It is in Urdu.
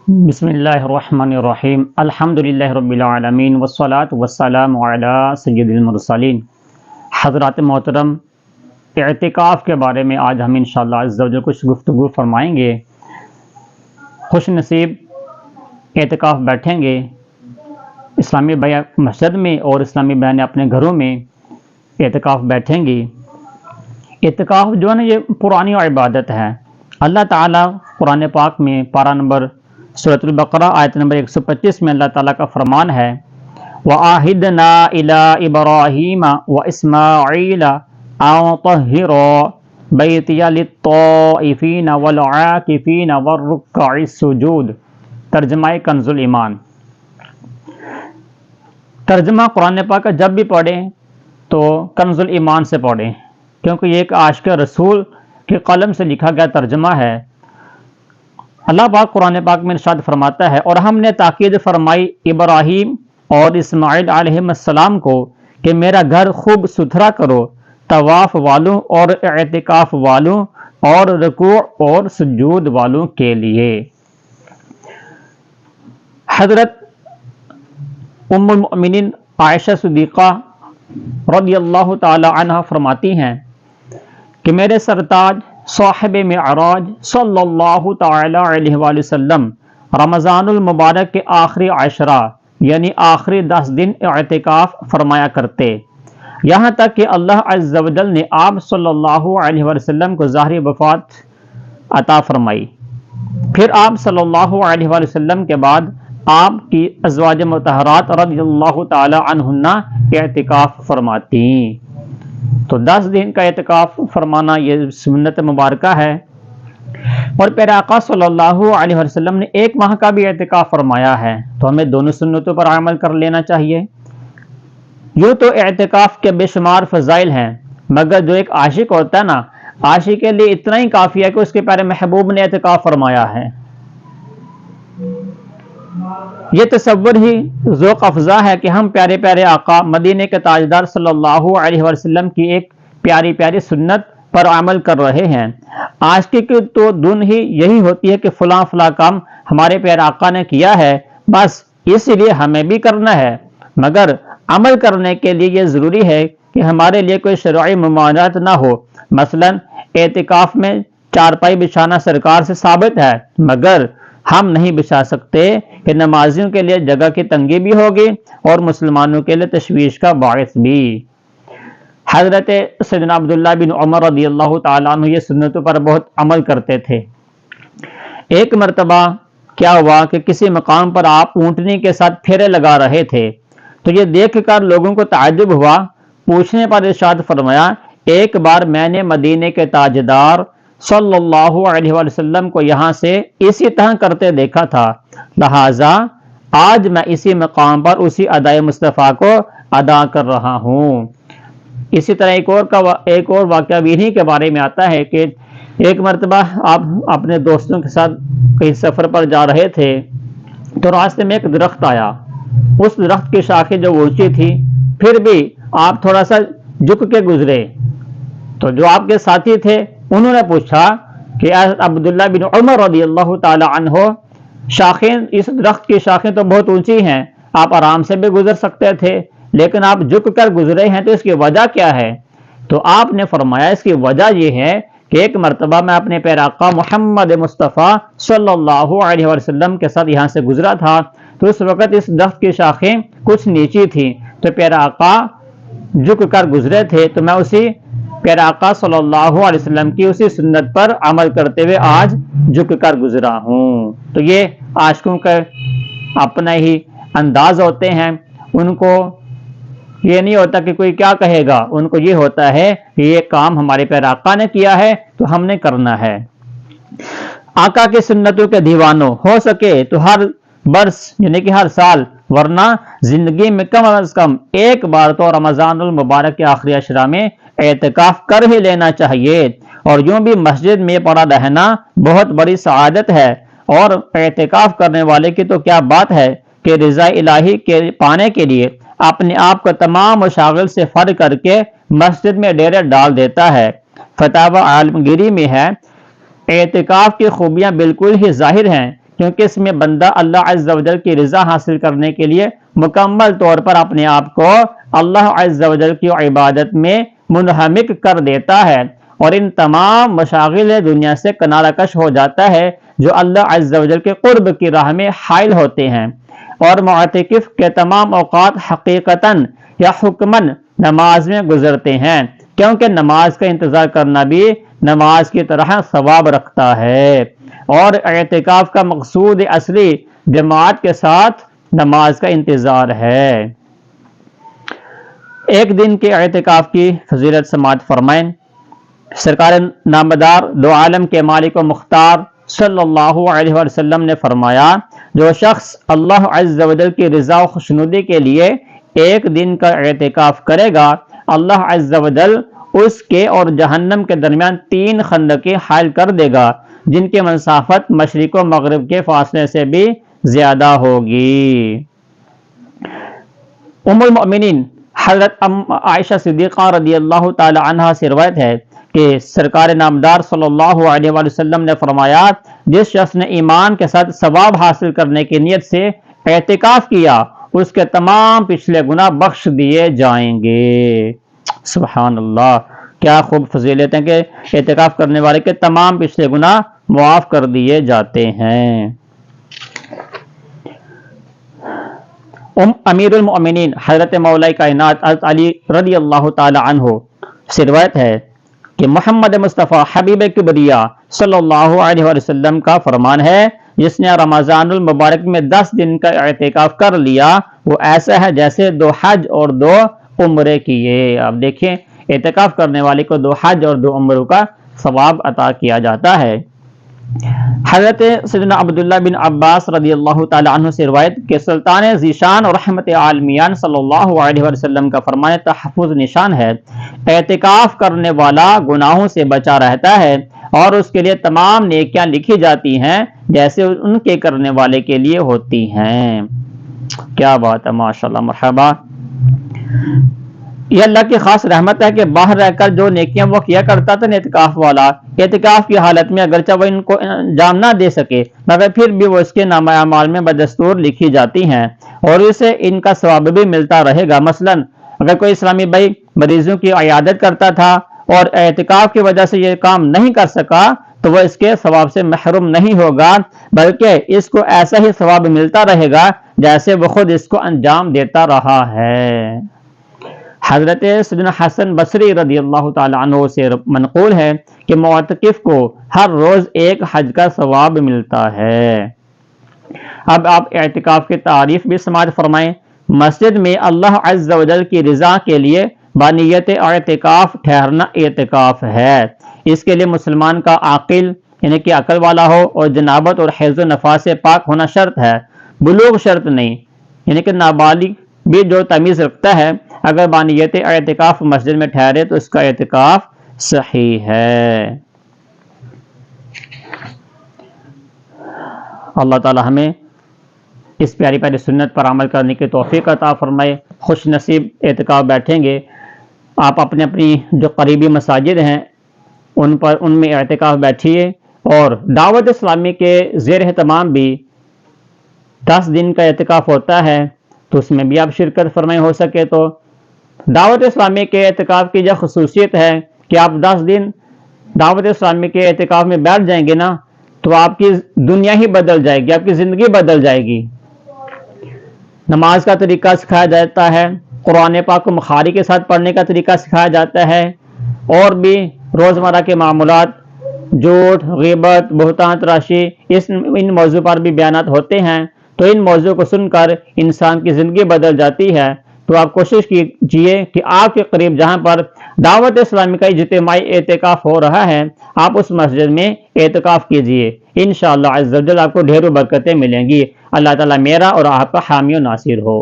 بسم اللہ الرحمن الرحیم الحمدللہ رب العالمین والصلاة والسلام علی سید المرسلین۔ حضرات محترم، اعتکاف کے بارے میں آج ہم انشاءاللہ عز و جل کچھ گفتگو فرمائیں گے۔ خوش نصیب اعتکاف بیٹھیں گے اسلامی مسجد میں اور اسلامی بہنیں اپنے گھروں میں اعتکاف بیٹھیں گی۔ اعتکاف جو ہے نا، یہ پرانی عبادت ہے۔ اللہ تعالیٰ قرآن پاک میں پارہ نمبر سورۃ البقرہ آیت نمبر 125 میں اللہ تعالیٰ کا فرمان ہے، وَعَاهِدْنَا إِلَىٰ إِبْرَاهِيمَ وَإِسْمَاعِيلَ أَن طَهِّرَا بَيْتِيَ لِلطَّائِفِينَ وَالْعَاكِفِينَ وَالرُّكَّعِ السُّجُودِ۔ ترجمہ کنز ایمان۔ ترجمہ قرآن پاک کا جب بھی پڑھیں تو کنز ایمان سے پڑھیں، کیونکہ یہ ایک عاشق رسول کے قلم سے لکھا گیا ترجمہ ہے۔ اللہ پاک قرآن پاک میں ارشاد فرماتا ہے، اور ہم نے تاکید فرمائی ابراہیم اور اسماعیل علیہ السلام کو کہ میرا گھر خوب ستھرا کرو طواف والوں اور اعتکاف والوں اور رکوع اور سجود والوں کے لیے۔ حضرت ام المؤمنین عائشہ صدیقہ رضی اللہ تعالی عنہ فرماتی ہیں کہ میرے سرتاج صاحب معراج صلی اللہ تعالی علیہ وآلہ وسلم رمضان المبارک کے آخری عشرہ یعنی آخری 10 دن اعتکاف فرمایا کرتے، یہاں تک کہ اللہ عز و جل نے آپ صلی اللہ علیہ وآلہ وسلم کو ظاہری وفات عطا فرمائی۔ پھر آپ صلی اللہ علیہ وآلہ وسلم کے بعد آپ کی ازواج مطہرات رضی اللہ تعالی عنہن اعتکاف فرماتی۔ تو 10 دن کا اعتکاف فرمانا یہ سنت مبارکہ ہے، اور پیارے آقا صلی اللہ علیہ وسلم نے 1 ماہ کا بھی اعتکاف فرمایا ہے، تو ہمیں دونوں سنتوں پر عمل کر لینا چاہیے۔ یوں تو اعتکاف کے بے شمار فضائل ہیں، مگر جو ایک عاشق ہوتا ہے نا، عاشق کے لیے اتنا ہی کافی ہے کہ اس کے پیارے محبوب نے اعتکاف فرمایا ہے۔ یہ تصور ہی ذوق افزا ہے کہ ہم پیارے پیارے آقا مدینے کے تاجدار صلی اللہ علیہ وسلم کی ایک پیاری پیاری سنت پر عمل کر رہے ہیں۔ عاشقی کی تو دھن ہی یہی ہوتی ہے کہ فلاں فلاں کام ہمارے پیارے آقا نے کیا ہے، بس اسی لیے ہمیں بھی کرنا ہے۔ مگر عمل کرنے کے لیے یہ ضروری ہے کہ ہمارے لیے کوئی شرعی ممانعت نہ ہو۔ مثلا اعتکاف میں چارپائی بچھانا سرکار سے ثابت ہے، مگر ہم نہیں بچھا سکتے کہ نمازیوں کے لیے جگہ کی تنگی بھی ہوگی اور مسلمانوں کے لیے تشویش کا باعث بھی۔ حضرت سیدنا عبداللہ بن عمر رضی اللہ تعالیٰ عنہ یہ سنتوں پر بہت عمل کرتے تھے۔ ایک مرتبہ کیا ہوا کہ کسی مقام پر آپ اونٹنی کے ساتھ پھیرے لگا رہے تھے، تو یہ دیکھ کر لوگوں کو تعجب ہوا۔ پوچھنے پر ارشاد فرمایا، ایک بار میں نے مدینے کے تاجدار صلی اللہ علیہ وآلہ وسلم کو یہاں سے اسی طرح کرتے دیکھا تھا، لہٰذا آج میں اسی مقام پر اسی ادائے مصطفیٰ کو ادا کر رہا ہوں۔ اسی طرح ایک اور واقعہ بھی انہی کے بارے میں آتا ہے کہ ایک مرتبہ آپ اپنے دوستوں کے ساتھ کہیں سفر پر جا رہے تھے، تو راستے میں ایک درخت آیا۔ اس درخت کی شاخیں جو اونچی تھی، پھر بھی آپ تھوڑا سا جھک کے گزرے، تو جو آپ کے ساتھی تھے انہوں نے پوچھا کہ عبداللہ بن عمر رضی اللہ تعالی عنہ، شاخیں اس درخت کی شاخیں تو بہت اونچی ہیں، آپ آرام سے بھی گزر سکتے تھے، لیکن آپ جھک کر گزرے ہیں، تو اس کی وجہ کیا ہے؟ تو آپ نے فرمایا اس کی وجہ یہ ہے کہ ایک مرتبہ میں اپنے پیارے آقا محمد مصطفیٰ صلی اللہ علیہ وسلم کے ساتھ یہاں سے گزرا تھا، تو اس وقت اس درخت کی شاخیں کچھ نیچی تھیں، تو پیارے آقا جھک کر گزرے تھے، تو میں اسی پیارے آقا صلی اللہ علیہ وسلم کی اسی سنت پر عمل کرتے ہوئے آج جھک کر گزرا ہوں۔ تو یہ عاشقوں کا اپنا ہی انداز ہوتے ہیں، ان کو یہ نہیں ہوتا کہ کوئی کیا کہے گا، ان کو یہ ہوتا ہے کہ یہ کام ہمارے پیارے آقا نے کیا ہے تو ہم نے کرنا ہے۔ آقا کی سنتوں کے دیوانوں، ہو سکے تو ہر برس یعنی کہ ہر سال، ورنہ زندگی میں کم از کم ایک بار تو رمضان المبارک کے آخری عشرہ میں اعتکاف کر ہی لینا چاہیے، اور یوں بھی مسجد میں پڑا رہنا بہت بڑی سعادت ہے، اور اعتکاف کرنے والے کی تو کیا بات ہے کہ رضا الہی کے پانے کے لیے اپنے آپ کو تمام مشاغل سے فرق کر کے مسجد میں ڈیرے ڈال دیتا ہے۔ فتاوی عالمگیری میں ہے، اعتکاف کی خوبیاں بالکل ہی ظاہر ہیں کیونکہ اس میں بندہ اللہ عز و جل کی رضا حاصل کرنے کے لیے مکمل طور پر اپنے آپ کو اللہ عز و جل کی عبادت میں منہمک کر دیتا ہے اور ان تمام مشاغل دنیا سے کنارہ کش ہو جاتا ہے جو اللہ عز و جل کے قرب کی راہ میں حائل ہوتے ہیں۔ اور معتکف کے تمام اوقات حقیقتاً یا حکماً نماز میں گزرتے ہیں، کیونکہ نماز کا انتظار کرنا بھی نماز کی طرح ثواب رکھتا ہے، اور اعتکاف کا مقصود اصلی جماعت کے ساتھ نماز کا انتظار ہے۔ ایک دن کے اعتکاف کی فضیلت سماعت فرمائیں۔ سرکار نامدار دو عالم کے مالک و مختار صلی اللہ علیہ وسلم نے فرمایا، جو شخص اللہ عز و جل کی رضا و خوشنودی کے لیے ایک دن کا اعتکاف کرے گا، اللہ عز و جل اس کے اور جہنم کے درمیان 3 خندقیں حائل کر دے گا، جن کی مسافت مشرق و مغرب کے فاصلے سے بھی زیادہ ہوگی۔ ام المؤمنین حضرت عائشہ صدیقہ رضی اللہ تعالی عنہا سے روایت ہے کہ سرکار نامدار صلی اللہ علیہ وآلہ وسلم نے فرمایا، جس شخص نے ایمان کے ساتھ ثواب حاصل کرنے کی نیت سے اعتکاف کیا، اس کے تمام پچھلے گناہ بخش دیے جائیں گے۔ سبحان اللہ، کیا خوب فضیلت ہے کہ اعتکاف کرنے والے کے تمام پچھلے گناہ معاف کر دیے جاتے ہیں۔ امیر المؤمنین حضرت مولا کائنات حضرت علی رضی اللہ تعالی عنہ سے روایت ہے کہ محمد مصطفیٰ حبیب کبریا صلی اللہ علیہ وسلم کا فرمان ہے، جس نے رمضان المبارک میں 10 دن کا اعتکاف کر لیا، وہ ایسا ہے جیسے 2 حج اور 2 عمرے کیے۔ اب دیکھیں، اعتکاف کرنے والے کو 2 حج اور 2 عمروں کا ثواب عطا کیا جاتا ہے۔ حضرت سیدنا عبداللہ بن عباس رضی اللہ تعالی عنہ سے روایت کہ سلطان ذیشان اور رحمت عالمیان صلی اللہ علیہ وسلم کا فرمان تحفظ نشان ہے، اعتکاف کرنے والا گناہوں سے بچا رہتا ہے اور اس کے لیے تمام نیکیاں لکھی جاتی ہیں جیسے ان کے کرنے والے کے لیے ہوتی ہیں۔ کیا بات ہے، ماشاءاللہ، مرحبا۔ یہ اللہ کی خاص رحمت ہے کہ باہر رہ کر جو نیکیاں وہ کیا کرتا تھا اعتکاف والا، اعتکاف کی حالت میں اگرچہ وہ ان کو انجام نہ دے سکے مگر پھر بھی وہ اس کے نامہ اعمال میں بدستور لکھی جاتی ہیں اور اسے ان کا ثواب بھی ملتا رہے گا۔ مثلا اگر کوئی اسلامی بھائی مریضوں کی عیادت کرتا تھا اور اعتکاف کی وجہ سے یہ کام نہیں کر سکا تو وہ اس کے ثواب سے محروم نہیں ہوگا، بلکہ اس کو ایسا ہی ثواب ملتا رہے گا جیسے وہ خود اس کو انجام دیتا رہا ہے۔ حضرت سیدنا حسن بصری رضی اللہ تعالی عنہ سے منقول ہے کہ معتکف کو ہر روز 1 حج کا ثواب ملتا ہے۔ اب آپ اعتکاف کی تعریف بھی سماعت فرمائیں۔ مسجد میں اللہ عز و جل کی رضا کے لیے بنیت اعتکاف ٹھہرنا اعتکاف ہے۔ اس کے لیے مسلمان کا عاقل یعنی کہ عقل والا ہو اور جنابت اور حیض و نفاس سے پاک ہونا شرط ہے، بلوغ شرط نہیں، یعنی کہ نابالغ بھی جو تمیز رکھتا ہے اگر بانیت اعتکاف مسجد میں ٹھہرے تو اس کا اعتکاف صحیح ہے۔ اللہ تعالی ہمیں اس پیاری پیاری سنت پر عمل کرنے کی توفیق عطا فرمائے۔ خوش نصیب اعتکاف بیٹھیں گے آپ اپنے اپنی جو قریبی مساجد ہیں ان میں اعتکاف بیٹھیے، اور دعوت اسلامی کے زیر اہتمام بھی 10 دن کا اعتکاف ہوتا ہے تو اس میں بھی آپ شرکت فرمائیں ہو سکے تو۔ دعوت اسلامی کے اعتکاف کی جو خصوصیت ہے کہ آپ 10 دن دعوت اسلامی کے اعتکاف میں بیٹھ جائیں گے نا تو آپ کی دنیا ہی بدل جائے گی، آپ کی زندگی بدل جائے گی۔ نماز کا طریقہ سکھایا جاتا ہے، قرآن پاک کو مخارج کے ساتھ پڑھنے کا طریقہ سکھایا جاتا ہے، اور بھی روزمرہ کے معاملات، جھوٹ، غیبت، بہتان تراشی، ان موضوع پر بھی بیانات ہوتے ہیں۔ تو ان موضوع کو سن کر انسان کی زندگی بدل جاتی ہے۔ تو آپ کوشش کیجئے کہ آپ کے قریب جہاں پر دعوت اسلامی کا اجتماعی اعتکاف ہو رہا ہے آپ اس مسجد میں اعتکاف کیجئے، انشاءاللہ عز و جل آپ کو ڈھیروں برکتیں ملیں گی۔ اللہ تعالیٰ میرا اور آپ کا حامی و ناصر ہو۔